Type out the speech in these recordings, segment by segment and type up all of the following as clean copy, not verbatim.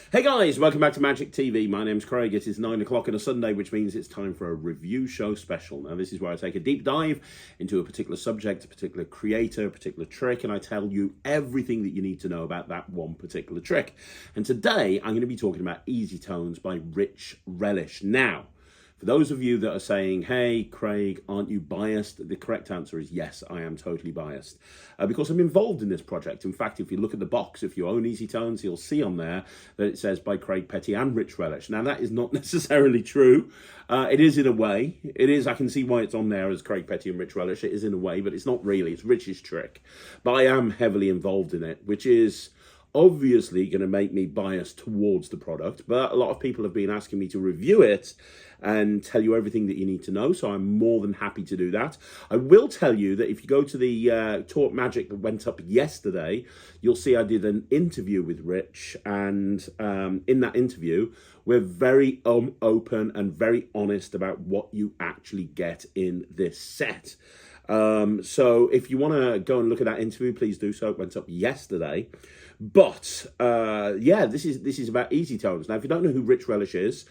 Hey guys, welcome back to Magic TV. My name's Craig. It is 9 o'clock on a Sunday, which means it's time for a review show special. Now, this is where I take a deep dive into a particular subject, a particular creator, a particular trick, and I tell you everything that you need to know about that one particular trick. And today, I'm going to be talking about Easy Tones by Relish. Now, for those of you that are saying, hey, Craig, aren't you biased? The correct answer is yes, I am totally biased because I'm involved in this project. In fact, if you look at the box, if you own Easy Tones, you'll see on there that it says by Craig Petty and Relish. Now, that is not necessarily true. It is in a way. It is. I can see why it's on there as Craig Petty and Relish. It is in a way, but it's not really. It's Rich's trick. But I am heavily involved in it, which is obviously going to make me biased towards the product, but a lot of people have been asking me to review it and tell you everything that you need to know, so I'm more than happy to do that. I will tell you that if you go to the Talk Magic that went up yesterday, you'll see I did an interview with Rich, and in that interview, we're very open and very honest about what you actually get in this set. So if you want to go and look at that interview, please do so. It went up yesterday. But yeah, this is about Easy Tones. Now, if you don't know who Rich Relish is,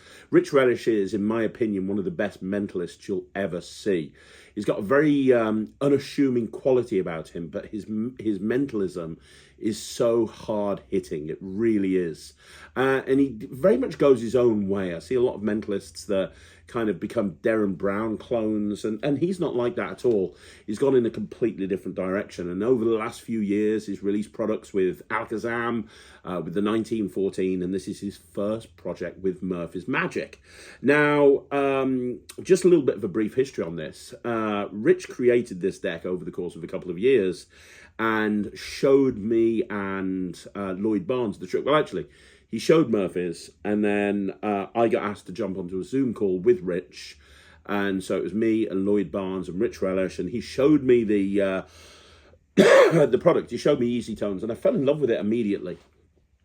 in my opinion, one of the best mentalists you'll ever see. He's got a very unassuming quality about him, but his mentalism is so hard-hitting. It really is. And he very much goes his own way. I see a lot of mentalists that kind of become Darren Brown clones, and he's not like that at all. He's gone in a completely different direction, and over the last few years, he's released products with Alakazam, with the 1914, and this is his first project with Murphy's Magic. Now, just a little bit of a brief history on this. Rich created this deck over the course of a couple of years and showed me and Lloyd Barnes the trick. Well, actually, he showed Murphy's, and then I got asked to jump onto a Zoom call with Rich, and so it was me and Lloyd Barnes and Rich Relish, and he showed me the the product. He showed me Easy Tones, and I fell in love with it immediately.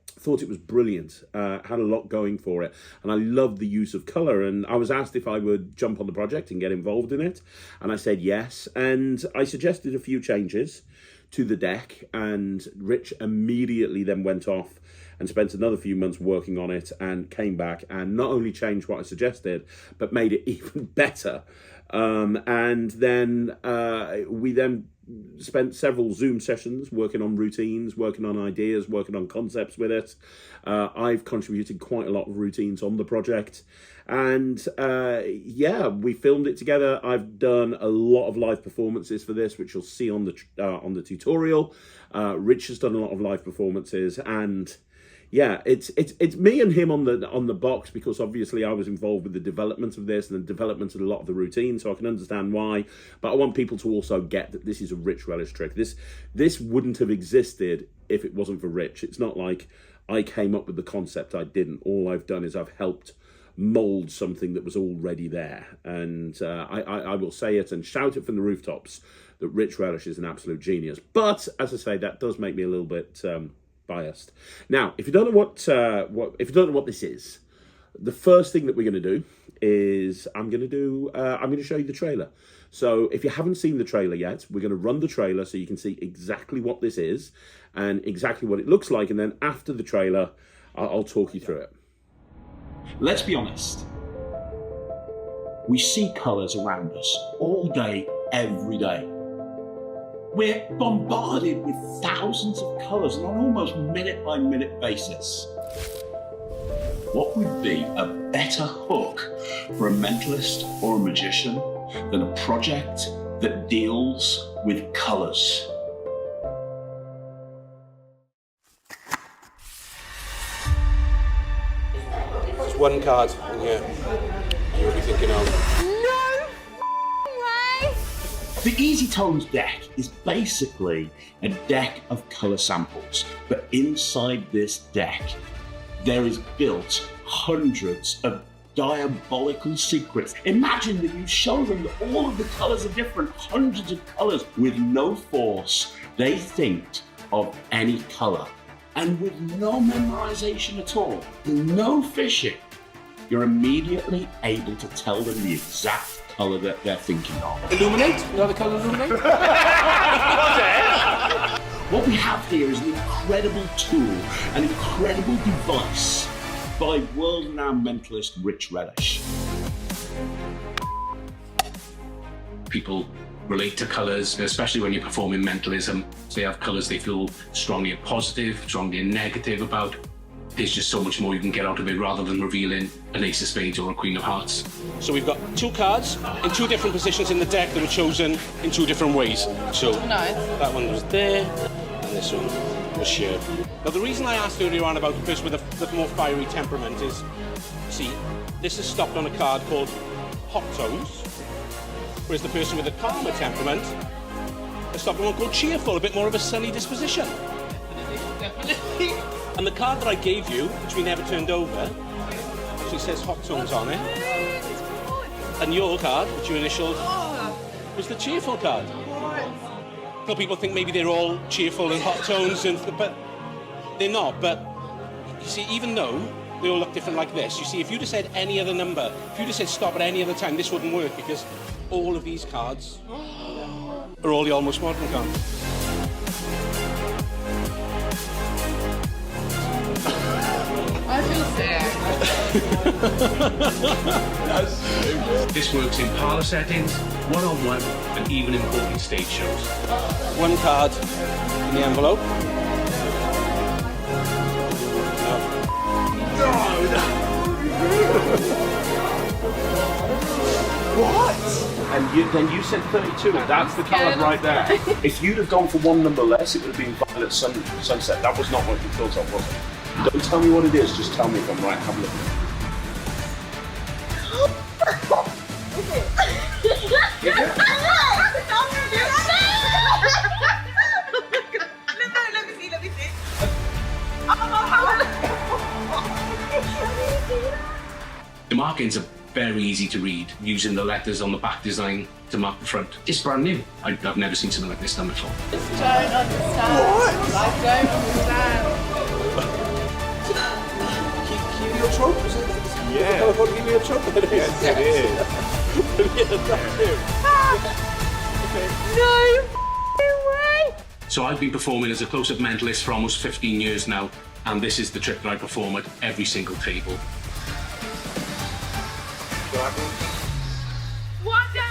Thought it was brilliant, had a lot going for it, and I loved the use of colour, and I was asked if I would jump on the project and get involved in it, and I said yes, and I suggested a few changes to the deck, and Rich immediately then went off and spent another few months working on it and came back and not only changed what I suggested, but made it even better. And then we then spent several Zoom sessions working on routines, working on ideas, working on concepts with it. I've contributed quite a lot of routines on the project. And yeah, we filmed it together. I've done a lot of live performances for this, which you'll see on the tutorial. Rich has done a lot of live performances, and yeah, it's me and him on the box, because obviously I was involved with the development of this and the development of a lot of the routines, so I can understand why. But I want people to also get that this is a Rich Relish trick. This wouldn't have existed if it wasn't for Rich. It's not like I came up with the concept. I didn't. All I've done is I've helped mold something that was already there. And I will say it and shout it from the rooftops that Rich Relish is an absolute genius. But as I say, that does make me a little bit biased. Now, if you don't know what this is, the first thing that we're going to do is I'm going to show you the trailer. So if you haven't seen the trailer yet, we're going to run the trailer so you can see exactly what this is and exactly what it looks like, and then after the trailer, I'll talk you through it. Let's be honest. We see colours around us all day, every day. We're bombarded with thousands of colours on an almost minute-by-minute basis. What would be a better hook for a mentalist or a magician than a project that deals with colours? There's one card in here you'll be thinking of. The Easy Tones deck is basically a deck of colour samples, but inside this deck there is built hundreds of diabolical secrets. Imagine that you show them that all of the colours are different, hundreds of colours. With no force, they think of any colour. And with no memorisation at all, no fishing, you're immediately able to tell them the exact colour that they're thinking of. Illuminate? You know the colour Illuminate? What we have here is an incredible tool, an incredible device by world-renowned mentalist Rich Relish. People relate to colours, especially when you're performing mentalism. They have colours they feel strongly positive, strongly negative about. There's just so much more you can get out of it rather than revealing an ace of spades or a queen of hearts. So we've got 2 cards in 2 different positions in the deck that were chosen in 2 different ways. So that one was there, and this one was here. Now the reason I asked earlier on about the person with the more fiery temperament is, see, this is stopped on a card called Hot Tones, whereas the person with the calmer temperament has stopped on one called Cheerful, a bit more of a sunny disposition. Definitely. And the card that I gave you, which we never turned over, actually says Hot Tones on it. And your card, which you initialed, was the Cheerful card. Well, people think maybe they're all cheerful and hot tones, but they're not. But you see, even though they all look different like this, you see, if you'd have said any other number, if you'd have said stop at any other time, this wouldn't work, because all of these cards are all the Almost Modern cards. I feel sick. This works in parlour settings, one-on-one, and even in booking stage shows. 1 card in the envelope. And then you said 32, that's the card right there. If you'd have gone for 1 number less, it would have been Violet Sunset. That was not what you thought of, was it? Don't tell me what it is, just tell me if I'm right. Have a look. Let me see. The markings are very easy to read, using the letters on the back design to mark the front. It's brand new. I've never seen something like this done before. I just don't understand. What? I don't understand. Keep your trope, is it? Yeah. I want to give you a trope. Yes, it is. Brilliant, thank you. No way! So I've been performing as a close-up mentalist for almost 15 years now, and this is the trick that I perform at every single table. What the?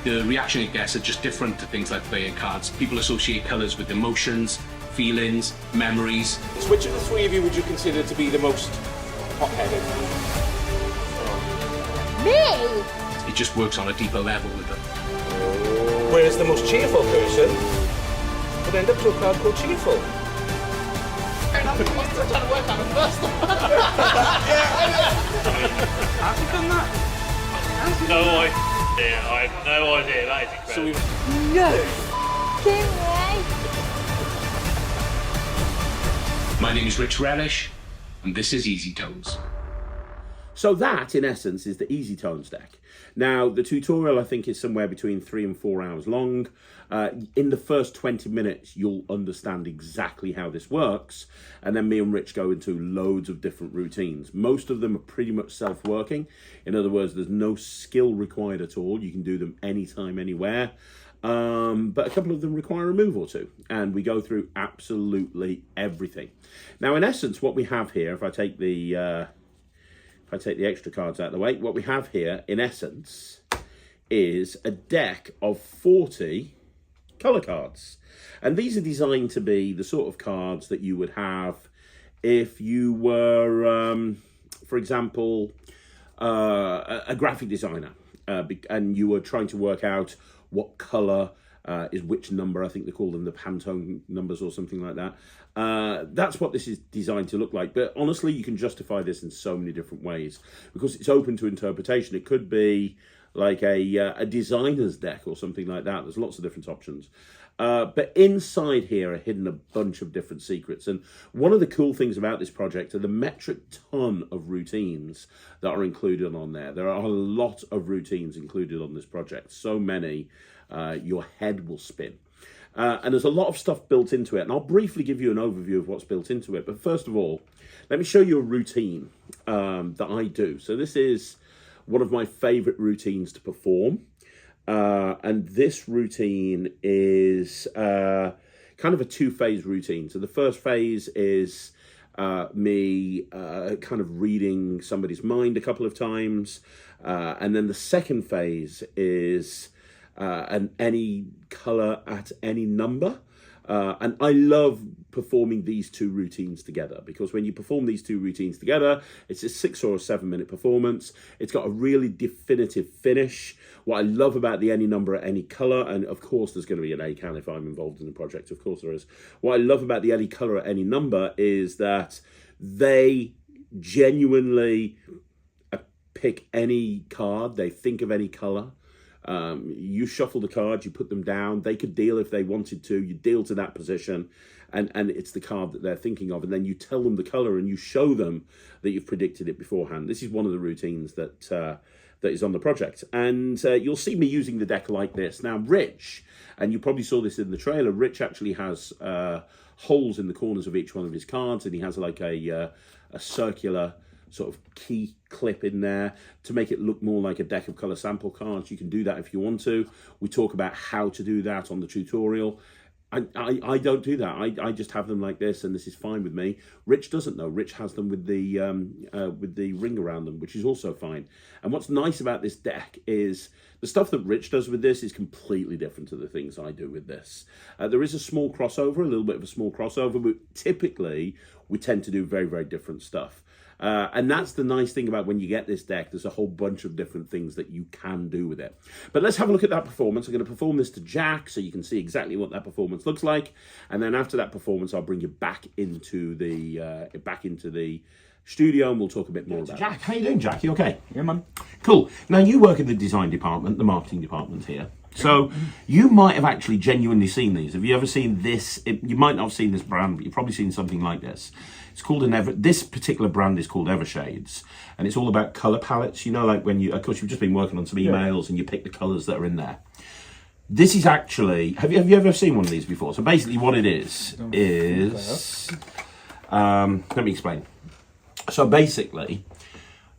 No, The reaction it gets are just different to things like playing cards. People associate colours with emotions, feelings, memories. So which of the 3 of you would you consider to be the most hot-headed? me? It just works on a deeper level with them. Whereas the most cheerful person would end up to a card called Cheerful. I'm still trying to work on the first one. Have you done that? No idea. I have no idea. That is So incredible. My name is Rich Relish, and this is Easy Tones. So that, in essence, is the Easy Tones deck. Now, the tutorial, I think, is somewhere between 3 and 4 hours long. In the first 20 minutes, you'll understand exactly how this works. And then me and Rich go into loads of different routines. Most of them are pretty much self-working. In other words, there's no skill required at all. You can do them anytime, anywhere. But a couple of them require a move or two. And we go through absolutely everything. Now, in essence, what we have here, if I take the extra cards out of the way, what we have here, in essence, is a deck of 40 colour cards. And these are designed to be the sort of cards that you would have if you were, for example, a graphic designer, and you were trying to work out what colour is which number. I think they call them the Pantone numbers or something like that. That's what this is designed to look like. But honestly, you can justify this in so many different ways because it's open to interpretation. It could be like a designer's deck or something like that. There's lots of different options. But inside here are hidden a bunch of different secrets. And one of the cool things about this project are the metric ton of routines that are included on there. There are a lot of routines included on this project. So many, your head will spin. And there's a lot of stuff built into it. And I'll briefly give you an overview of what's built into it. But first of all, let me show you a routine that I do. So this is one of my favourite routines to perform. And this routine is kind kind of a two-phase routine. So the first phase is me kind of reading somebody's mind a couple of times. And then the second phase is any color at any number. And I love performing these two routines together, because when you perform these two routines together, it's a 6 or 7 minute performance. It's got a really definitive finish. What I love about the any number at any color, and of course there's going to be an ACAN if I'm involved in the project, of course there is. What I love about the any color at any number is that they genuinely pick any card, they think of any color. You shuffle the cards, you put them down. They could deal if they wanted to. You deal to that position, and it's the card that they're thinking of, and then you tell them the color and you show them that you've predicted it beforehand. This is one of the routines that that is on the project, and you'll see me using the deck like this. Now, Rich, and you probably saw this in the trailer, Rich actually has holes in the corners of each one of his cards, and he has like a circular sort of key clip in there to make it look more like a deck of color sample cards. You can do that if you want to. We talk about how to do that on the tutorial. I don't do that. I just have them like this, and this is fine with me. Rich doesn't know. Rich has them with the ring around them, which is also fine. And what's nice about this deck is the stuff that Rich does with this is completely different to the things I do with this. There is a small crossover, a little bit of a small crossover, but typically we tend to do very, very different stuff. And that's the nice thing about when you get this deck. There's a whole bunch of different things that you can do with it. But let's have a look at that performance. I'm going to perform this to Jack so you can see exactly what that performance looks like. And then after that performance, I'll bring you back into the studio, and we'll talk a bit more about Jack, how you doing, Jack? You okay? Yeah, man. Cool. Now, you work in the design department, the marketing department here. So you might have actually genuinely seen these. Have you ever seen this? You might not have seen this brand, but you've probably seen something like this. It's called this particular brand is called Evershades, and it's all about color palettes. You know, like when you, of course, you've just been working on some emails and you pick the colors that are in there. This is actually, have you ever seen one of these before? So basically what it is, let me explain. So basically,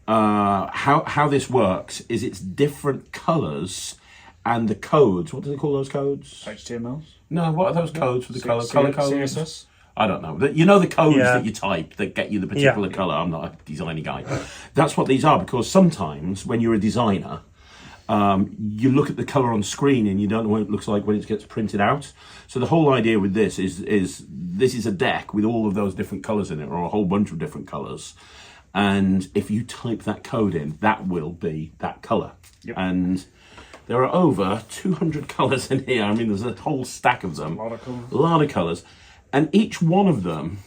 how this works is it's different colors and the codes. What do they call those codes? HTMLs? No, what are those codes for the color codes? CSS? I don't know. You know the codes that you type that get you the particular colour. I'm not a designer guy. That's what these are, because sometimes when you're a designer, you look at the colour on screen and you don't know what it looks like when it gets printed out. So the whole idea with this is this is a deck with all of those different colours in it, or a whole bunch of different colours. And if you type that code in, that will be that colour. Yep. And there are over 200 colours in here. I mean, there's a whole stack of them. A lot of colours. And each one of them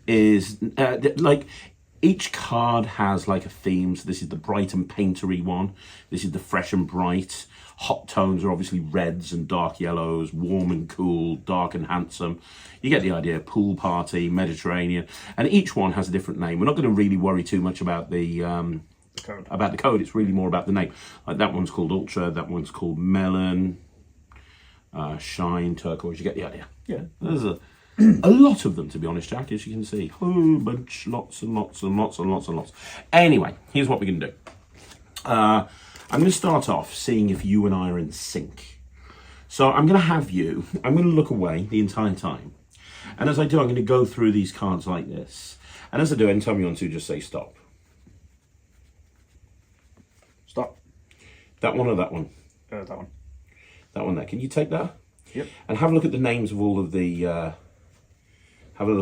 is like, each card has like a theme. So this is the bright and paintery one. This is the fresh and bright. Hot tones are obviously reds and dark yellows, warm and cool, dark and handsome. You get the idea. Pool party, Mediterranean. And each one has a different name. We're not going to really worry too much about the code. It's really more about the name. Like that one's called Ultra, that one's called Melon, Shine, Turquoise. You get the idea. Yeah, there's a lot of them, to be honest, Jack, as you can see. Whole bunch, lots and lots and lots and lots and lots. Anyway, here's what we're going to do. I'm going to start off seeing if you and I are in sync. So I'm going to look away the entire time. And as I do, I'm going to go through these cards like this. And as I do, anytime you want to, just say stop. Stop. That one or that one? That one. That one there. Can you take that? Yep. And have a look at the names of all of the the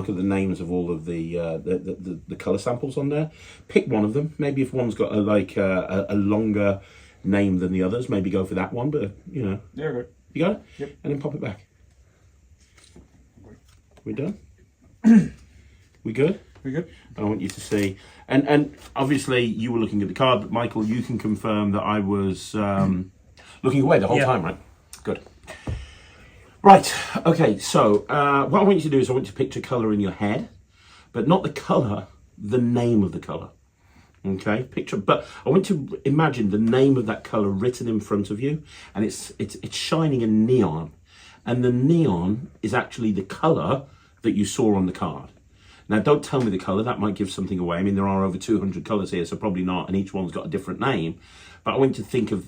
color samples on there. Pick one of them. Maybe if one's got a longer name than the others, maybe go for that one. But you know. Yeah, good. You got it? Yep. And then pop it back. We done? We good? We good? I want you to see, and obviously you were looking at the card, but Michael, you can confirm that I was looking away the whole time, right? Good. Right, okay, so what I want you to do is I want you to picture colour in your head, but not the colour, the name of the colour. Okay, picture, but I want you to imagine the name of that colour written in front of you, and it's shining in neon, and the neon is actually the colour that you saw on the card. Now, don't tell me the colour, that might give something away. I mean, there are over 200 colours here, so probably not, and each one's got a different name. but I want you to think of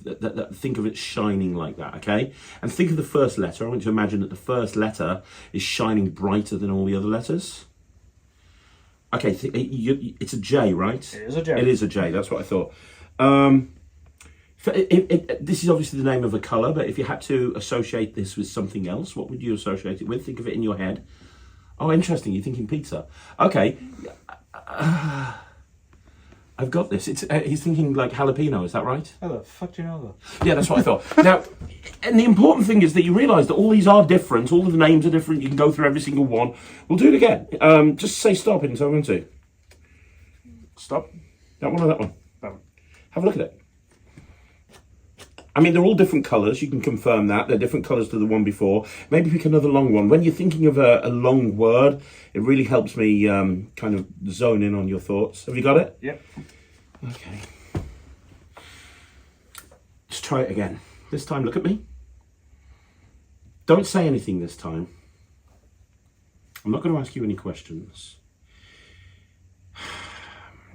think of it shining like that, okay? And think of the first letter. I want you to imagine that the first letter is shining brighter than all the other letters. Okay, it's a J, right? It is a J. It is a J. That's what I thought. This is obviously the name of a colour, but if you had to associate this with something else, what would you associate it with? Think of it in your head. Oh, interesting. You're thinking pizza. Okay. I've got this. He's thinking like jalapeno. Is that right? How the fuck do you know that? Yeah, that's what I thought. Now, and the important thing is that you realise that all these are different. All of the names are different. You can go through every single one. We'll do it again. Just say stop and tell me to. Stop. That one or that one? That one. Have a look at it. I mean, they're all different colours. You can confirm that. They're different colours to the one before. Maybe pick another long one. When you're thinking of a long word, it really helps me kind of zone in on your thoughts. Have you got it? Yep. Okay. Let's try it again. This time, look at me. Don't say anything this time. I'm not going to ask you any questions.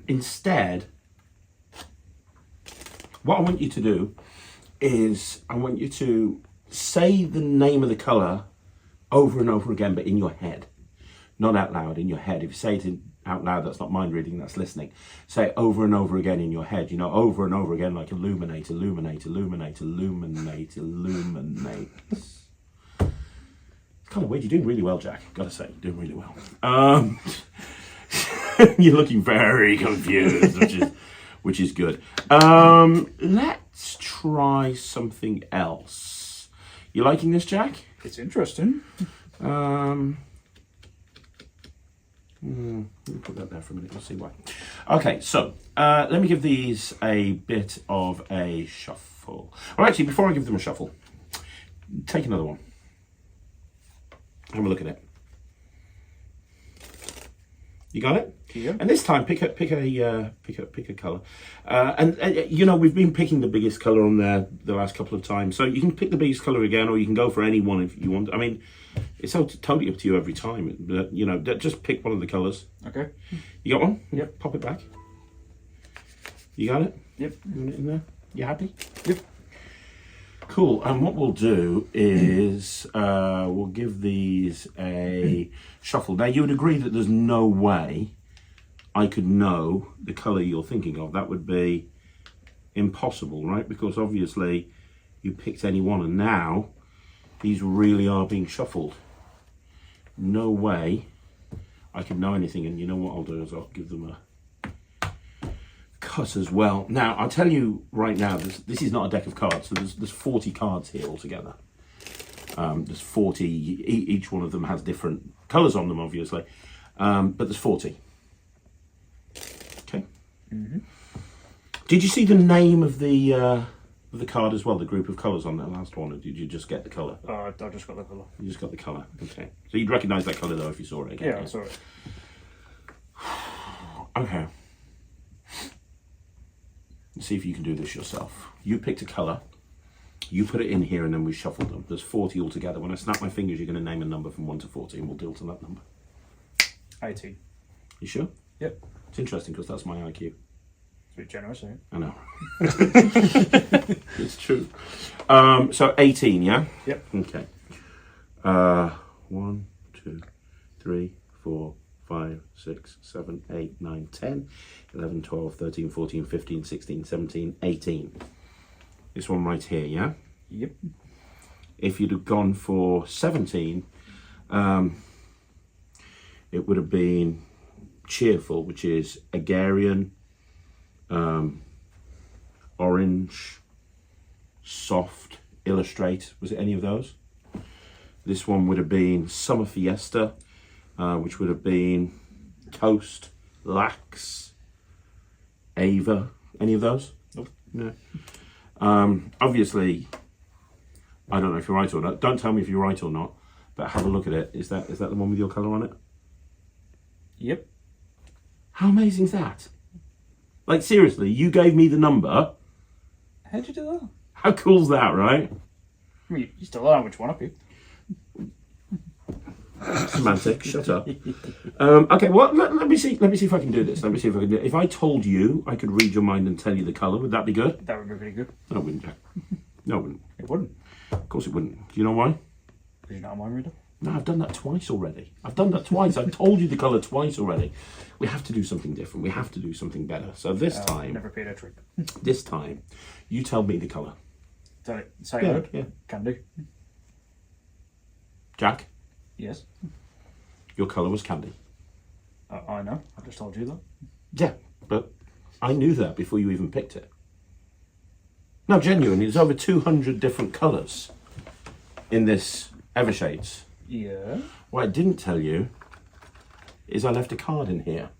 Instead, what I want you to do is I want you to say the name of the colour over and over again, but in your head. Not out loud, in your head. If you say it out loud, that's not mind reading, that's listening. Say it over and over again in your head, you know, over and over again, like illuminate, illuminate, illuminate, illuminate, illuminate. It's kind of weird. You're doing really well, Jack. Gotta say, you're doing really well. You're looking very confused, which is good. Let's try something else. You liking this, Jack? It's interesting. Let me put that there for a minute. We'll see why. Okay, so let me give these a bit of a shuffle. Well, actually, before I give them a shuffle, take another one. Have a look at it. You got it? Yeah. And this time, pick a color. And you know, we've been picking the biggest color on there the last couple of times, so you can pick the biggest color again, or you can go for any one if you want. I mean, it's totally up to you every time. But, you know, just pick one of the colors. Okay. You got one? Yep. Pop it back. You got it? Yep. You want it in there? You happy? Yep. Cool. And what we'll do is we'll give these a shuffle. Now, you would agree that there's no way I could know the colour you're thinking of. That would be impossible, right? Because obviously you picked any one, and now these really are being shuffled. No way I could know anything. And you know what I'll do is I'll give them a cut as well. Now, I'll tell you right now, this is not a deck of cards. So there's 40 cards here altogether. There's 40, each one of them has different colours on them, obviously. But there's 40. Okay. Mm-hmm. Did you see the name of the card as well, the group of colours on that last one, or did you just get the colour? I just got the colour. You just got the colour, okay. So you'd recognise that colour though if you saw it again? Yeah, I saw it. Okay. Let's see if you can do this yourself. You picked a colour, you put it in here, and then we shuffled them. There's 40 altogether. When I snap my fingers, you're going to name a number from 1 to 40, and we'll deal to that number. 18. You sure? Yep. It's interesting because that's my IQ. It's a bit generous, eh? I know. It's true. So 18, yeah? Yep. Okay. 1, 2, 3, 4, 5, 6, 7, 8, 9, 10, 11, 12, 13, 14, 15, 16, 17, 18. This one right here, yeah? Yep. If you'd have gone for 17, it would have been cheerful, which is Agarian, orange, soft, illustrate. Was it any of those? This one would have been Summer Fiesta, which would have been Toast, Lax, Ava. Any of those? Nope. No. Obviously, I don't know if you're right or not. Don't tell me if you're right or not, but have a look at it. Is that the one with your colour on it? Yep. How amazing is that? Like, seriously, you gave me the number. How'd you do that? How cool's that, right? I mean, you still don't know which one I picked. Semantic. Shut up. Okay, well, let me see. Let me see if I can do this. Let me see if I can do it. If I told you I could read your mind and tell you the colour, would that be good? That would be pretty good. No, it wouldn't. No, it wouldn't. It wouldn't. Of course, it wouldn't. Do you know why? Because you're not a mind reader. No, I've done that twice already. I've done that twice. I've told you the colour twice already. We have to do something different. We have to do something better. So this time, Never paid a trick. this time, you tell me the colour. Say it out. Yeah. Can do. Jack, Yes. your colour was candy. I know. I just told you that. Yeah, but I knew that before you even picked it. No, genuinely, there's over 200 different colours in this Evershades. Yeah. What I didn't tell you is I left a card in here.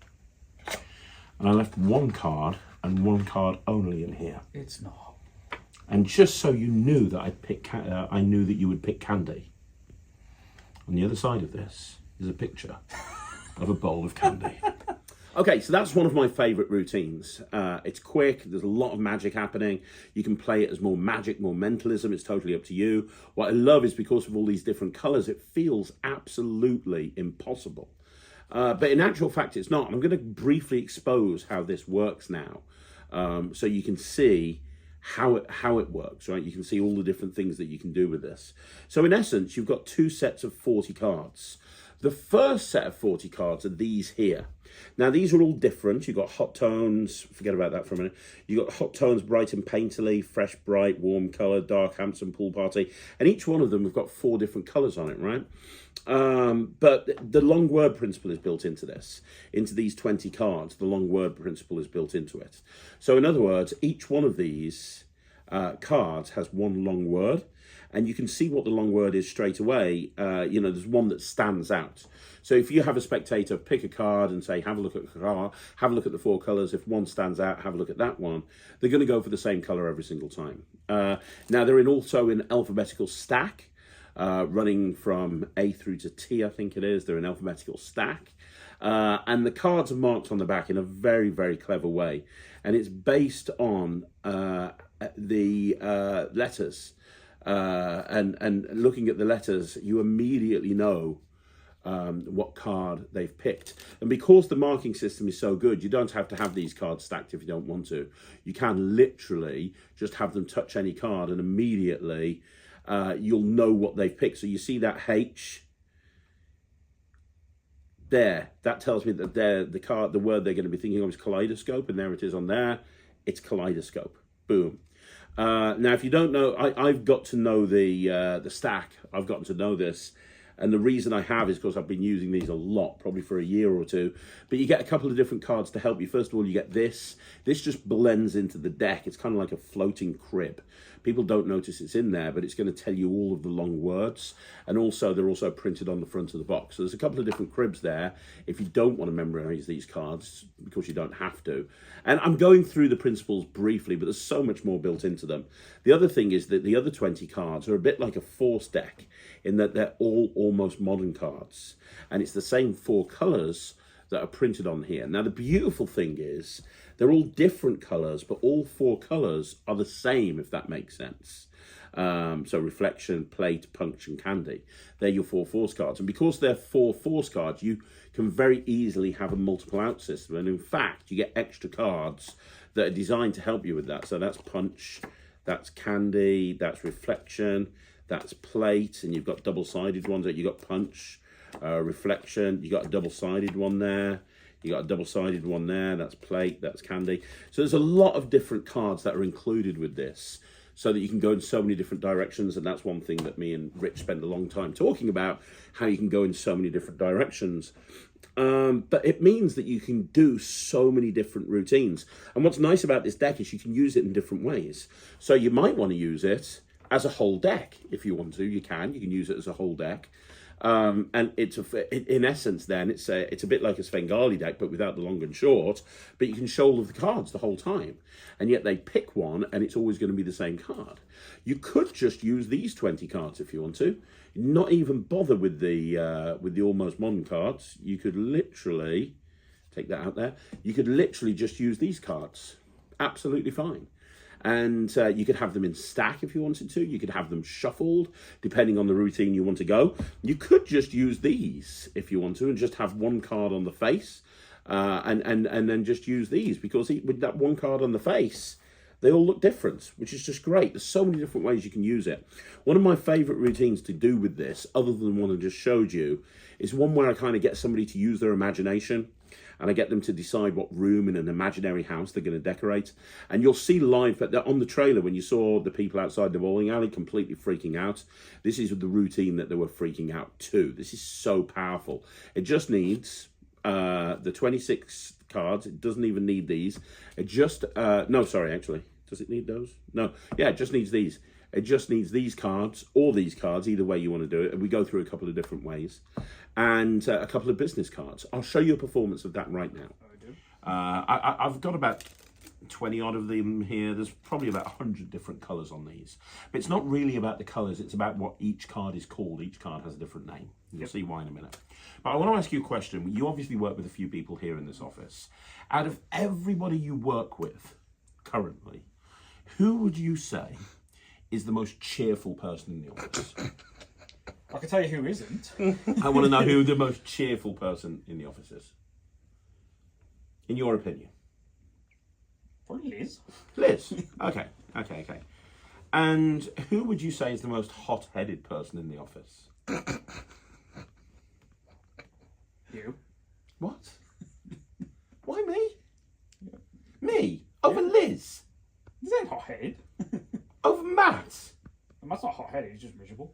And I left one card and one card only in here. It's not. And just so you knew that I knew that you would pick candy. On the other side of this is a picture of a bowl of candy. Okay, so that's one of my favourite routines. It's quick, there's a lot of magic happening. You can play it as more magic, more mentalism, it's totally up to you. What I love is because of all these different colours, it feels absolutely impossible. But in actual fact, it's not. I'm going to briefly expose how this works now, so you can see how it works, right? You can see all the different things that you can do with this. So in essence, you've got two sets of 40 cards. The first set of 40 cards are these here. Now, these are all different. You've got hot tones, forget about that for a minute. You've got hot tones, bright and painterly, fresh, bright, warm colour, dark, handsome, pool party. And each one of them, we've got 4 different colours on it, right? But the long word principle is built into this. Into these 20 cards, the long word principle is built into it. So in other words, each one of these cards has one long word. And you can see what the long word is straight away. There's one that stands out. So if you have a spectator, pick a card and say, have a look at the card, have a look at the 4 colours. If one stands out, have a look at that one. They're going to go for the same colour every single time. Now, they're also in alphabetical stack, running from A through to T, I think it is. They're in alphabetical stack. And the cards are marked on the back in a very, very clever way. And it's based on the letters. And looking at the letters, you immediately know what card they've picked. And because the marking system is so good, you don't have to have these cards stacked if you don't want to. You can literally just have them touch any card and immediately you'll know what they've picked. So you see that H there, that tells me that the word they're going to be thinking of is kaleidoscope, and there it is on there. It's kaleidoscope. Boom. Now, if you don't know, I've got to know the stack. I've gotten to know this. And the reason I have is because I've been using these a lot, probably for a year or two. But you get a couple of different cards to help you. First of all, you get this. This just blends into the deck. It's kind of like a floating crib. People don't notice it's in there, but it's going to tell you all of the long words. And also, they're also printed on the front of the box. So there's a couple of different cribs there if you don't want to memorize these cards, because you don't have to. And I'm going through the principles briefly, but there's so much more built into them. The other thing is that the other 20 cards are a bit like a force deck, in that they're all almost modern cards. And it's the same 4 colours that are printed on here. Now, the beautiful thing is they're all different colours, but all 4 colours are the same, if that makes sense. So reflection, plate, punch, and candy. They're your 4 force cards. And because they're 4 force cards, you can very easily have a multiple out system. And in fact, you get extra cards that are designed to help you with that. So that's punch, that's candy, that's reflection, that's plate, and you've got double-sided ones. You've got punch, reflection, you got a double-sided one there. You got a double-sided one there, that's plate, that's candy. So there's a lot of different cards that are included with this, so that you can go in so many different directions. And that's one thing that me and Rich spend a long time talking about, how you can go in so many different directions. But it means that you can do so many different routines. And what's nice about this deck is you can use it in different ways. So you might want to use it as a whole deck. If you want to, you can use it as a whole deck. And it's in essence then it's a bit like a Svengali deck, but without the long and short. But you can show all of the cards the whole time, and yet they pick one and it's always going to be the same card. You could just use these 20 cards if you want to, not even bother with the almost modern cards. You could literally take that out there. You could literally just use these cards, absolutely fine. And you could have them in stack if you wanted to. You could have them shuffled, depending on the routine you want to go. You could just use these if you want to, and just have one card on the face, and then just use these, because with that one card on the face, they all look different, which is just great. There's so many different ways you can use it. One of my favourite routines to do with this, other than one I just showed you, is one where I kind of get somebody to use their imagination, and I get them to decide what room in an imaginary house they're going to decorate. And you'll see live, but on the trailer, when you saw the people outside the bowling alley completely freaking out, this is the routine that they were freaking out too. This is so powerful. It just needs the 26 cards. It doesn't even need these. It just, no, sorry, actually. Does it need those? No. Yeah, it just needs these. It just needs these cards, or these cards, either way you want to do it. And we go through a couple of different ways. And a couple of business cards. I'll show you a performance of that right now. I've got about 20 odd of them here. There's probably about 100 different colours on these. But it's not really about the colours. It's about what each card is called. Each card has a different name. You'll see why in a minute. But I want to ask you a question. You obviously work with a few people here in this office. Out of everybody you work with currently, who would you say is the most cheerful person in the office? I can tell you who isn't. I want to know who the most cheerful person in the office is. In your opinion. Probably Liz. Liz. Okay. And who would you say is the most hot-headed person in the office? You. What? Why me? Yeah. Me? Over Liz? This ain't hot-headed. Over Matt? Matt's not hot-headed, he's just miserable.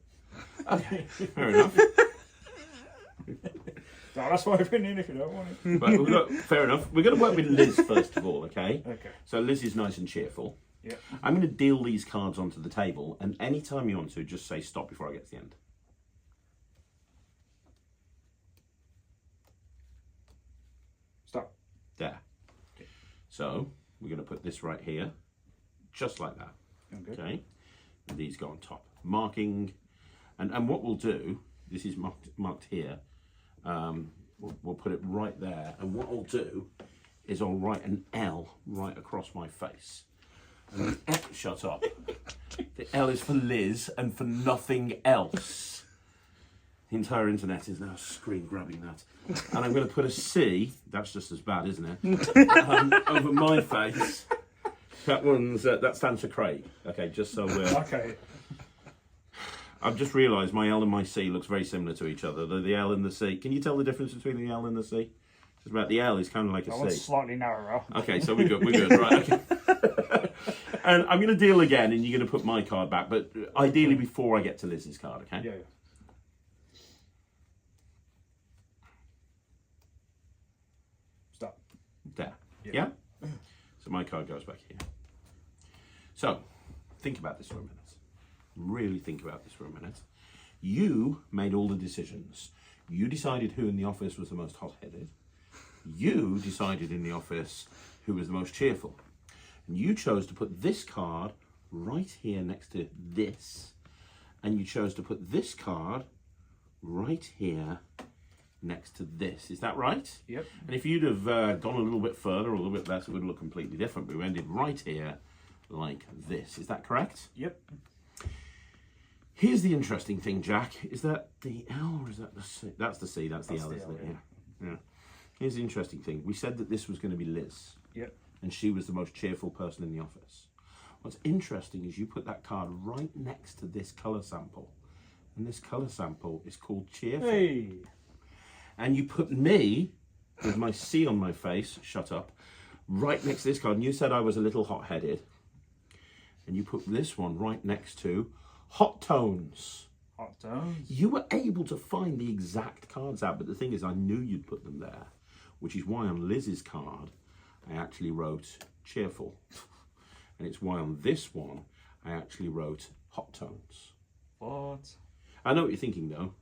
Okay, fair enough. No, that's my opinion if you don't want it. But fair enough. We're going to work with Liz first of all, okay? Okay. So Liz is nice and cheerful. Yeah. I'm going to deal these cards onto the table, and any time you want to, just say stop before I get to the end. Stop. There. So we're going to put this right here, just like that. Okay. And these go on top. Marking, and what we'll do, this is marked here. We'll put it right there, and what I'll do is I'll write an L right across my face. And shut up. The L is for Liz and for nothing else. The entire internet is now screen grabbing that. And I'm going to put a C, that's just as bad, isn't it? Over my face. That stands for Craig. Okay, just so we're... Okay. I've just realised my L and my C looks very similar to each other. The L and the C. Can you tell the difference between the L and the C? Just about the L is kind of like a C. One's slightly narrower. Okay, so we're good, right, okay. And I'm going to deal again, and you're going to put my card back, but ideally before I get to Liz's card, okay? Yeah. Stop. There. Yeah? So my card goes back here. So, think about this for a minute. Really think about this for a minute. You made all the decisions. You decided who in the office was the most hot-headed. You decided in the office who was the most cheerful. And you chose to put this card right here next to this. And you chose to put this card right here next to this. Is that right? Yep. And if you'd have gone a little bit further or a little bit less, it would look completely different. But we ended right here like this. Is that correct? Yep. Here's the interesting thing, Jack. Is that the L or is that the C? That's the C, that's the L, isn't it? Yeah. Here's the interesting thing. We said that this was going to be Liz. Yep. And she was the most cheerful person in the office. What's interesting is you put that card right next to this colour sample. And this colour sample is called cheerful. Hey. And you put me, with my C on my face, shut up, right next to this card. And you said I was a little hot-headed. And you put this one right next to hot tones. Hot tones. You were able to find the exact cards out, but the thing is, I knew you'd put them there, which is why on Liz's card, I actually wrote cheerful. And it's why on this one, I actually wrote hot tones. What? I know what you're thinking, though.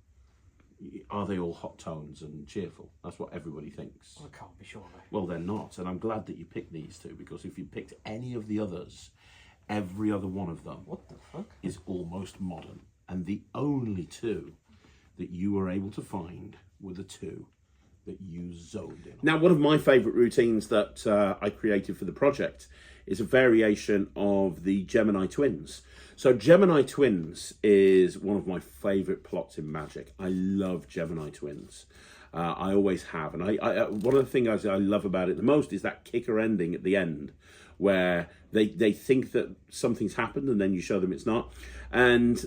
Are they all hot tones and cheerful? That's what everybody thinks. Well, I can't be sure. Well, they're not, and I'm glad that you picked these two, because if you picked any of the others, every other one of them What the fuck? is almost modern. And the only two that you were able to find were the two that you zoned in. Now, one of my favourite routines that I created for the project is a variation of the Gemini twins. So Gemini twins is one of my favourite plots in Magic. I love Gemini twins. I always have. And I one of the things I love about it the most is that kicker ending at the end, where they think that something's happened and then you show them it's not. And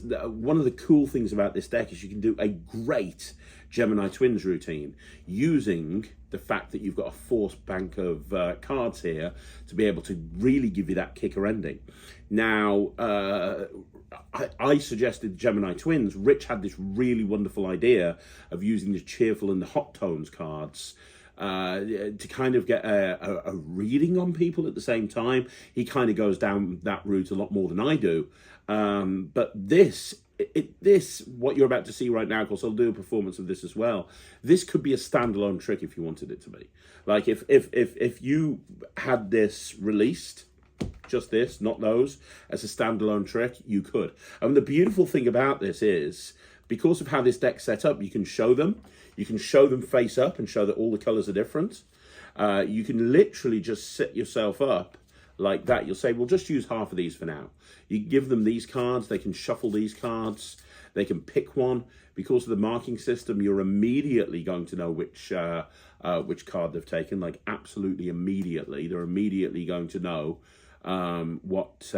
one of the cool things about this deck is you can do a great Gemini twins routine using the fact that you've got a forced bank of cards here to be able to really give you that kicker ending. Now, I suggested Gemini twins. Rich had this really wonderful idea of using the cheerful and the hot tones cards to kind of get a reading on people at the same time. He kind of goes down that route a lot more than I do. But this, what you're about to see right now, of course, I'll do a performance of this as well. This could be a standalone trick if you wanted it to be. Like if you had this released, just this, not those, as a standalone trick, you could. And the beautiful thing about this is, because of how this deck's set up, you can show them. You can show them face up and show that all the colours are different. You can literally just set yourself up like that. You'll say, well, just use half of these for now. You give them these cards, they can shuffle these cards, they can pick one. Because of the marking system, you're immediately going to know which card they've taken, like absolutely immediately. They're immediately going to know what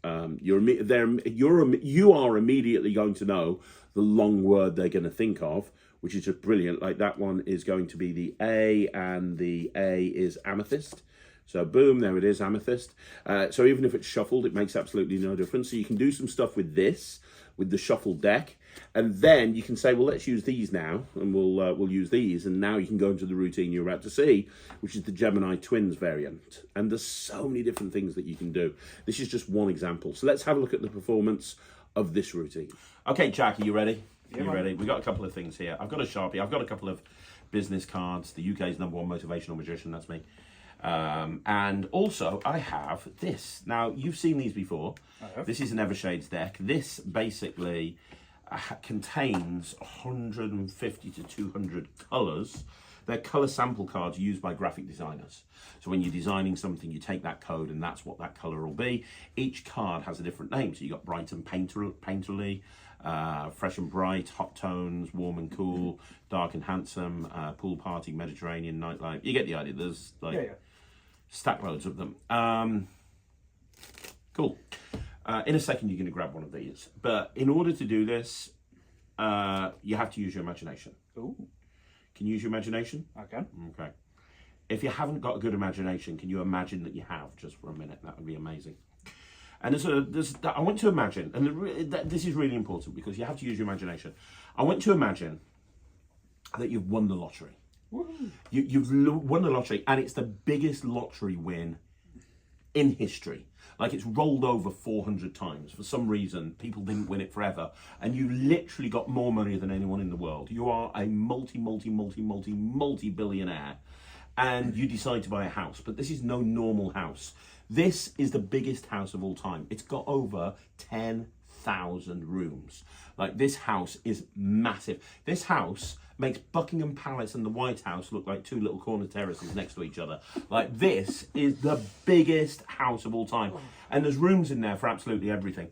you are immediately going to know the long word they're going to think of, which is just brilliant. Like that one is going to be the A, and the A is amethyst. So boom, there it is, amethyst. So even if it's shuffled, it makes absolutely no difference. So you can do some stuff with this, with the shuffled deck, and then you can say, well, let's use these now, and we'll use these, and now you can go into the routine you're about to see, which is the Gemini twins variant. And there's so many different things that you can do. This is just one example. So let's have a look at the performance of this routine. Okay, Jack, are you ready? Yeah, you ready? We've got a couple of things here. I've got a Sharpie. I've got a couple of business cards. The UK's #1 motivational magician, that's me. And also I have this. Now, you've seen these before. This is an Evershades deck. This basically contains 150 to 200 colours. They're colour sample cards used by graphic designers. So when you're designing something, you take that code and that's what that colour will be. Each card has a different name. So you've got bright and painterly, fresh and bright, hot tones, warm and cool, dark and handsome, pool party, Mediterranean, nightlife. You get the idea. There's like stack loads of them. Cool. In a second, you're going to grab one of these. But in order to do this, you have to use your imagination. Ooh. Can you use your imagination? I can. Okay. If you haven't got a good imagination, can you imagine that you have just for a minute? That would be amazing. And I want to imagine, and this is really important because you have to use your imagination. I want to imagine that you've won the lottery. You've won the lottery, and it's the biggest lottery win in history. Like, it's rolled over 400 times. For some reason, people didn't win it forever. And you literally got more money than anyone in the world. You are a multi-billionaire. And you decide to buy a house. But this is no normal house. This is the biggest house of all time. It's got over 10,000 rooms. Like, this house is massive. This house makes Buckingham Palace and the White House look like two little corner terraces next to each other. Like, this is the biggest house of all time. And there's rooms in there for absolutely everything.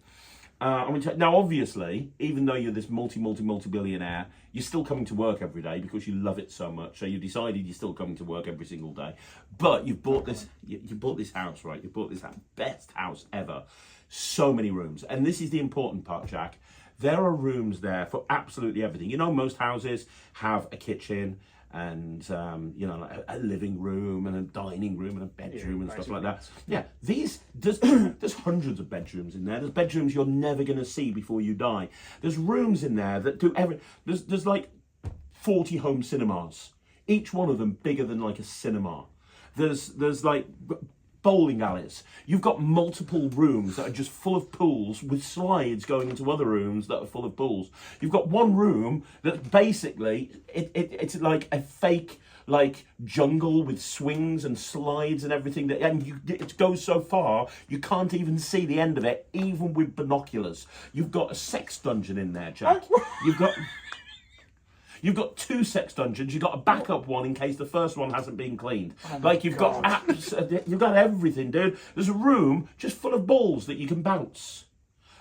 Now, obviously, even though you're this multi-billionaire, you're still coming to work every day because you love it so much. So you decided you're still coming to work every single day. But you've bought this, you bought this house, right? You bought this best house ever. So many rooms. And this is the important part, Jack. There are rooms there for absolutely everything. You know, most houses have a kitchen and, you know, like a living room and a dining room and a bedroom and stuff like that. Yeah, there's hundreds of bedrooms in there. There's bedrooms you're never going to see before you die. There's rooms in there that do there's like 40 home cinemas. Each one of them bigger than like a cinema. There's like bowling alleys. You've got multiple rooms that are just full of pools with slides going into other rooms that are full of pools. You've got one room that basically it's like a fake like jungle with swings and slides and everything, and it goes so far you can't even see the end of it, even with binoculars. You've got a sex dungeon in there, Jack. You've got 2 sex dungeons. You've got a backup one in case the first one hasn't been cleaned. Like you've got you've got everything, dude. There's a room just full of balls that you can bounce.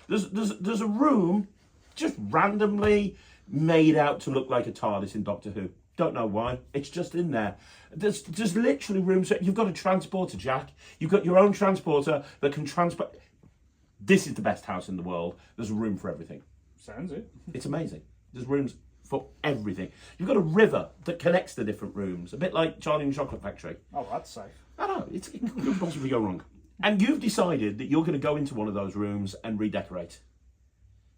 There's a room just randomly made out to look like a TARDIS in Doctor Who. Don't know why. It's just in there. There's literally rooms. You've got a transporter, Jack. You've got your own transporter that can transport. This is the best house in the world. There's a room for everything. Sounds it. It's amazing. There's rooms for everything. You've got a river that connects the different rooms, a bit like Charlie and the Chocolate Factory. Oh, that's safe. I know, it couldn't possibly go wrong. And you've decided that you're going to go into one of those rooms and redecorate.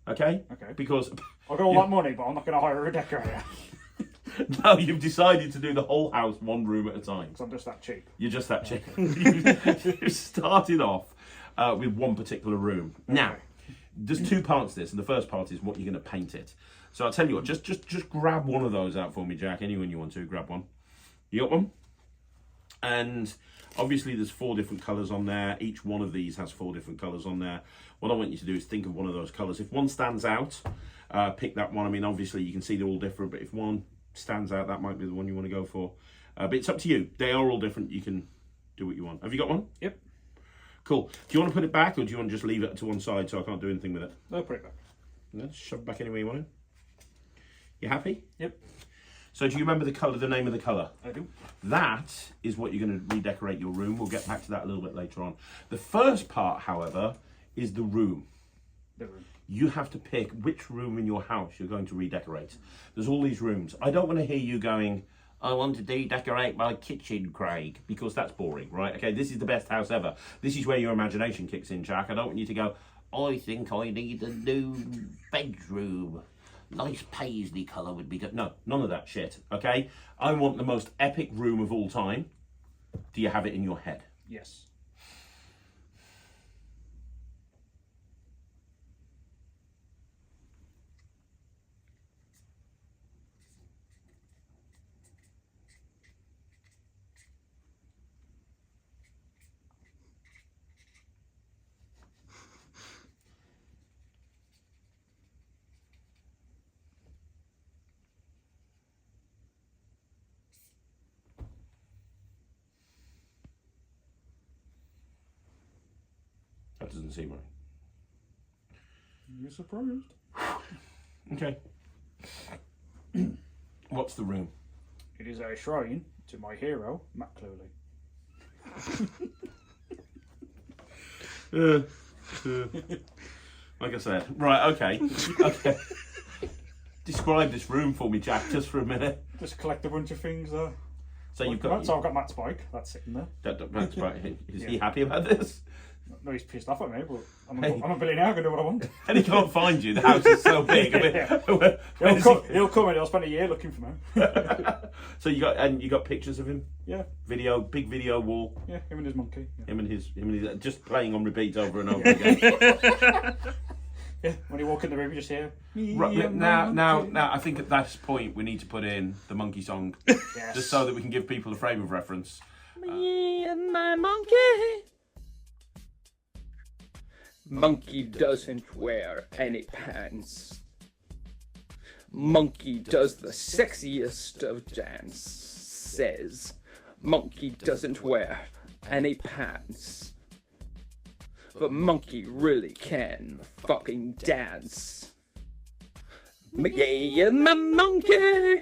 Okay? Okay. Because... I've got all that money, but I'm not going to hire a decorator. No, you've decided to do the whole house one room at a time. Because I'm just that cheap. You're just that cheap. You started off with one particular room. Now, there's 2 parts to this, and the first part is what you're going to paint it. So I'll tell you what, just grab one of those out for me, Jack. Anyone you want to, grab one. You got one? And obviously there's 4 different colours on there. Each one of these has 4 different colours on there. What I want you to do is think of one of those colours. If one stands out, pick that one. I mean, obviously you can see they're all different, but if one stands out, that might be the one you want to go for. But it's up to you. They are all different. You can do what you want. Have you got one? Yep. Cool. Do you want to put it back, or do you want to just leave it to one side so I can't do anything with it? No, put it back. No, shove it back anywhere you want it. You happy? Yep. So do you remember the colour, the name of the colour? I do. That is what you're going to redecorate your room. We'll get back to that a little bit later on. The first part, however, is the room. The room. You have to pick which room in your house you're going to redecorate. There's all these rooms. I don't want to hear you going, I want to redecorate my kitchen, Craig, because that's boring, right? Okay, this is the best house ever. This is where your imagination kicks in, Jack. I don't want you to go, I think I need a new bedroom. Nice paisley colour would be good. No, none of that shit, okay? I want the most epic room of all time. Do you have it in your head? Yes. That doesn't seem right. You're surprised. Okay. What's the room? It is a shrine to my hero, Matt Clooney. Like I said. Right, okay. Okay. Describe this room for me, Jack, just for a minute. Just collect a bunch of things there. So you've got... So I've got Matt's bike. That's sitting there. That's right. Is he happy about this? No, he's pissed off at me, but I'm Hey. a billionaire. I can do what I want. And he can't find you. The house is so big. I mean, He'll come and he'll spend a year looking for me. So you got pictures of him? Yeah. Video, big video wall. Yeah, him and his monkey. Yeah. Him and his just playing on repeat over and over again. Yeah, when you walk in the room, you just hear. Right, now, I think at that point we need to put in the monkey song, Yes. just so that we can give people a frame of reference. Me and my monkey. Monkey doesn't wear any pants. Monkey does the sexiest of dances. Monkey doesn't wear any pants. But Monkey really can fucking dance. Me and my monkey.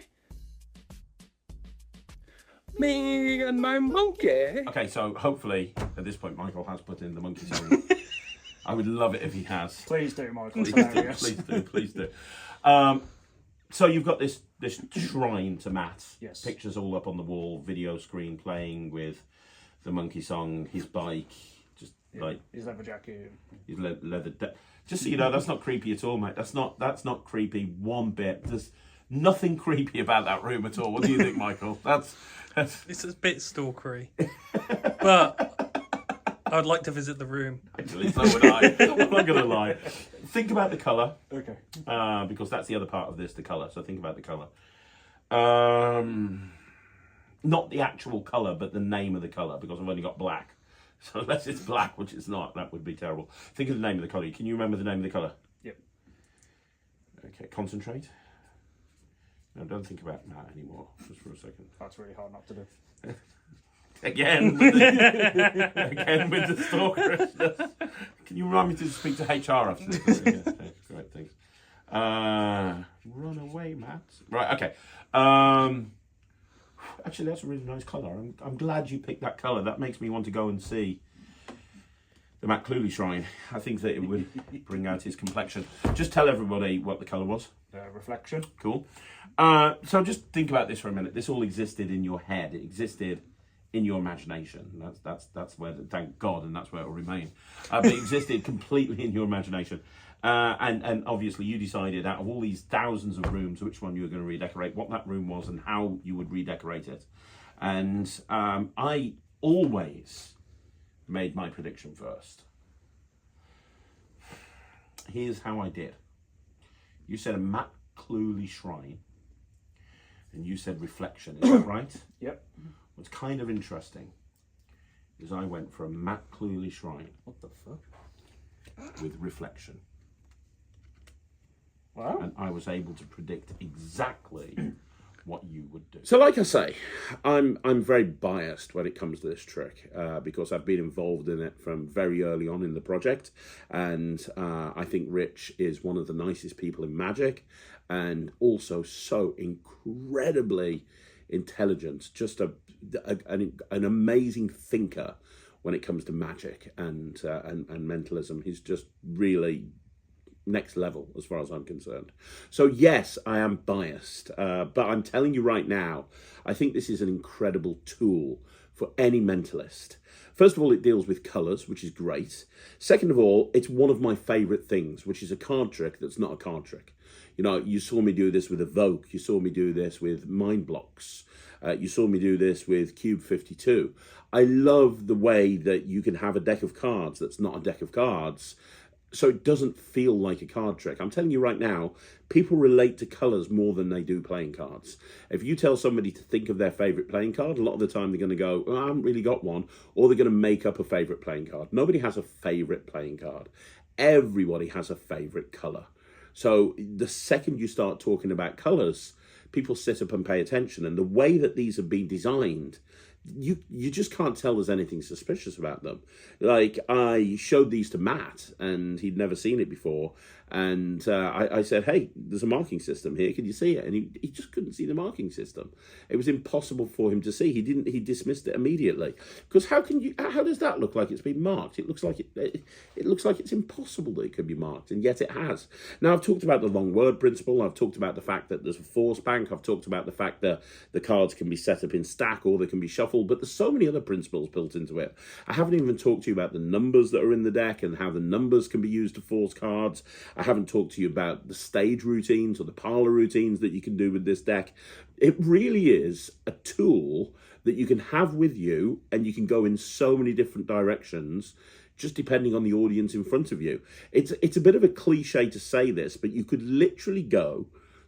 Me and my monkey. Okay, so hopefully at this point Michael has put in the monkey song. I would love it if he has. Please do, Michael. It's Please do, hilarious. please do. So you've got this shrine to Matt. Yes. Pictures all up on the wall, video screen playing with the monkey song, his bike, just like His leather jacket. his leather. Just so you know, that's not creepy at all, mate. That's not creepy one bit. There's nothing creepy about that room at all. What do you think, Michael? That's It's a bit stalkery, but I'd like to visit the room. actually, so would I. I'm not gonna lie. Think about the colour. Okay. Because that's the other part of this, the colour. So think about the colour. Not the actual colour, but the name of the colour, because I've only got black. So unless it's black, which it's not, that would be terrible. Think of the name of the colour. Can you remember the name of the colour? Yep. Okay, concentrate. No, don't think about that anymore, just for a second. That's really hard not to do. Again with the stalkerishness. Can you remind me to speak to HR after this? Yeah, great, thanks. Run away, Matt. Right, okay. Actually, that's a really nice colour. I'm glad you picked that colour. That makes me want to go and see the Matt Cluley shrine. I think that it would bring out his complexion. Just tell everybody what the colour was. Reflection. Cool. So just think about this for a minute. This all existed in your head. It existed in your imagination. That's where, thank God, and that's where it will remain. But it existed completely in your imagination. And obviously you decided out of all these thousands of rooms which one you were going to redecorate, what that room was and how you would redecorate it. And I always made my prediction first. Here's how I did. You said a Matt Cluley shrine and you said reflection, is that right? Yep. What's kind of interesting is I went for a Matt Cluley shrine. What the fuck? With reflection. Wow. And I was able to predict exactly what you would do. So like I say, I'm very biased when it comes to this trick because I've been involved in it from very early on in the project, and I think Rich is one of the nicest people in Magic and also so incredibly intelligent, just an amazing thinker when it comes to magic and mentalism. He's just really next level as far as I'm concerned. So yes, I am biased, but I'm telling you right now, I think this is an incredible tool for any mentalist. First of all, it deals with colours, which is great. Second of all, it's one of my favourite things, which is a card trick that's not a card trick. You know, you saw me do this with Evoke, you saw me do this with Mind Blocks, you saw me do this with Cube 52. I love the way that you can have a deck of cards that's not a deck of cards, so it doesn't feel like a card trick. I'm telling you right now, people relate to colours more than they do playing cards. If you tell somebody to think of their favourite playing card, a lot of the time they're going to go, oh, I haven't really got one, or they're going to make up a favourite playing card. Nobody has a favourite playing card. Everybody has a favourite colour. So the second you start talking about colours, people sit up and pay attention. And the way that these have been designed, you just can't tell there's anything suspicious about them. Like, I showed these to Matt, and he'd never seen it before. And I said, hey, there's a marking system here. Can you see it? And he just couldn't see the marking system. It was impossible for him to see. He dismissed it immediately. Because how does that look like it's been marked? It looks like it looks like it's impossible that it could be marked, and yet it has. Now, I've talked about the long word principle. I've talked about the fact that there's a force bank. I've talked about the fact that the cards can be set up in stack or they can be shuffled, but there's so many other principles built into it. I haven't even talked to you about the numbers that are in the deck and how the numbers can be used to force cards. I haven't talked to you about the stage routines or the parlor routines that you can do with this deck. It really is a tool that you can have with you, and you can go in so many different directions just depending on the audience in front of you. It's a bit of a cliche to say this, but you could literally go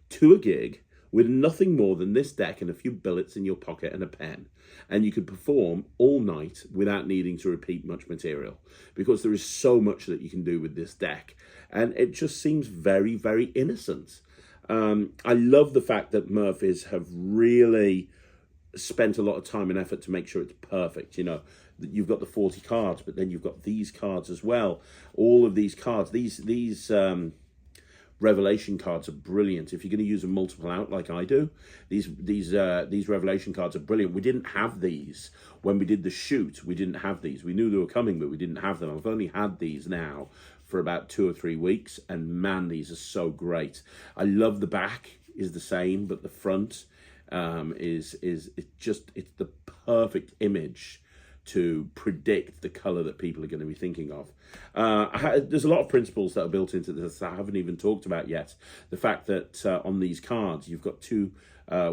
to a gig with nothing more than this deck and a few billets in your pocket and a pen, and you could perform all night without needing to repeat much material, because there is so much that you can do with this deck, and it just seems very, very innocent. I love the fact that Murphys have really spent a lot of time and effort to make sure it's perfect. You know, you've got the 40 cards, but then you've got these cards as well. All of these cards, these Revelation cards are brilliant. If you're going to use them multiple out like I do, these Revelation cards are brilliant. We didn't have these when we did the shoot. We didn't have these. We knew they were coming, but we didn't have them. I've only had these now for about 2 or 3 weeks, and man, these are so great. I love the back is the same, but the front is it's the perfect image to predict the colour that people are going to be thinking of. There's a lot of principles that are built into this that I haven't even talked about yet. The fact that on these cards, you've got 2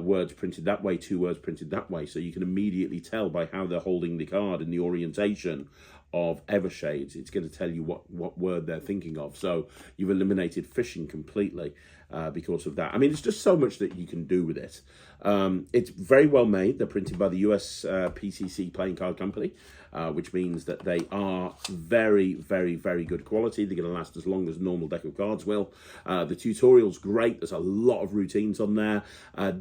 words printed that way, 2 words printed that way, so you can immediately tell by how they're holding the card and the orientation of Evershades. It's going to tell you what word they're thinking of. So you've eliminated fishing completely because of that. I mean, there's just so much that you can do with it. It's very well made. They're printed by the US PCC Playing Card Company. which means that they are very, very, very good quality. They're going to last as long as a normal deck of cards will. The tutorial's great. There's a lot of routines on there,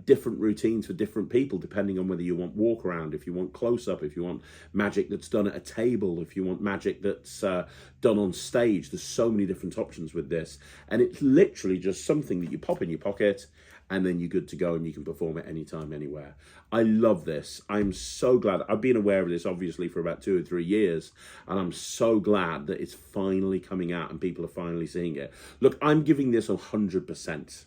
different routines for different people, depending on whether you want walk around, if you want close up, if you want magic that's done at a table, if you want magic that's done on stage. There's so many different options with this, and it's literally just something that you pop in your pocket and then you're good to go and you can perform it anytime, anywhere. I love this. I'm so glad. I've been aware of this obviously for about 2 or 3 years, and I'm so glad that it's finally coming out and people are finally seeing it. Look, I'm giving this 100%.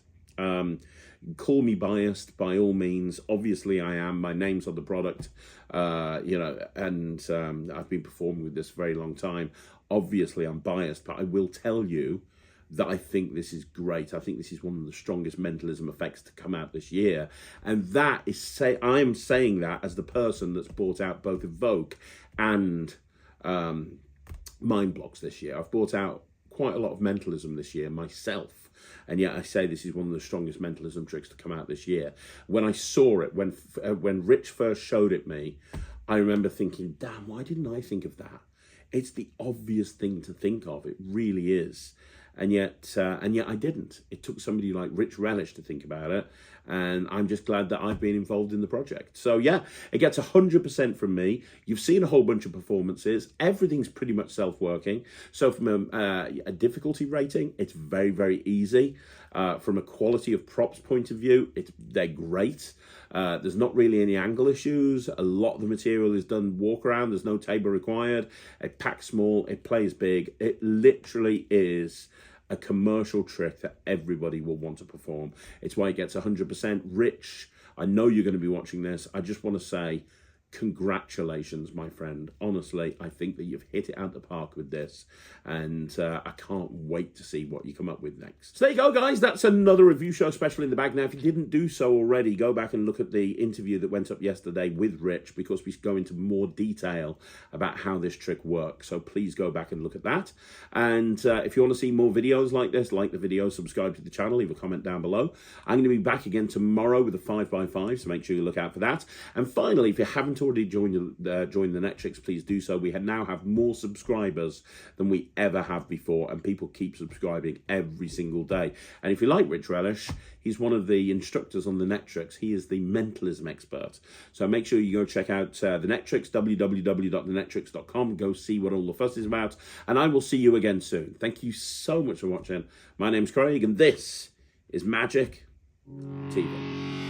Call me biased by all means. Obviously I am. My name's on the product, you know, and I've been performing with this for a very long time. Obviously I'm biased, but I will tell you that I think this is great. I think this is one of the strongest mentalism effects to come out this year. And that is, I'm saying that as the person that's bought out both Evoke and Mind Blocks this year. I've bought out quite a lot of mentalism this year myself. And yet I say this is one of the strongest mentalism tricks to come out this year. When I saw it, when Rich first showed it me, I remember thinking, damn, why didn't I think of that? It's the obvious thing to think of. It really is. And yet I didn't. It took somebody like Rich Relish to think about it, and I'm just glad that I've been involved in the project. So yeah, it gets 100% from me. You've seen a whole bunch of performances. Everything's pretty much self-working. So from a difficulty rating, it's very, very easy. From a quality of props point of view, they're great. There's not really any angle issues. A lot of the material is done walk around. There's no table required. It packs small. It plays big. It literally is a commercial trick that everybody will want to perform. It's why it gets 100%. Rich, I know you're going to be watching this. I just want to say congratulations, my friend. Honestly, I think that you've hit it out the park with this, and I can't wait to see what you come up with next. So there you go, guys. That's another review show special in the bag. Now, if you didn't do so already, go back and look at the interview that went up yesterday with Rich, because we go into more detail about how this trick works. So please go back and look at that. And if you want to see more videos like this, like the video, subscribe to the channel, leave a comment down below. I'm going to be back again tomorrow with a 5x5, so make sure you look out for that. And finally, if you haven't already joined the Netrix, please do so. We now have more subscribers than we ever have before, and people keep subscribing every single day. And if you like Rich Relish, he's one of the instructors on the Netrix. He is the mentalism expert. So make sure you go check out the Netrix, www.thenetrix.com. Go see what all the fuss is about, and I will see you again soon. Thank you so much for watching. My name's Craig, and this is Magic TV.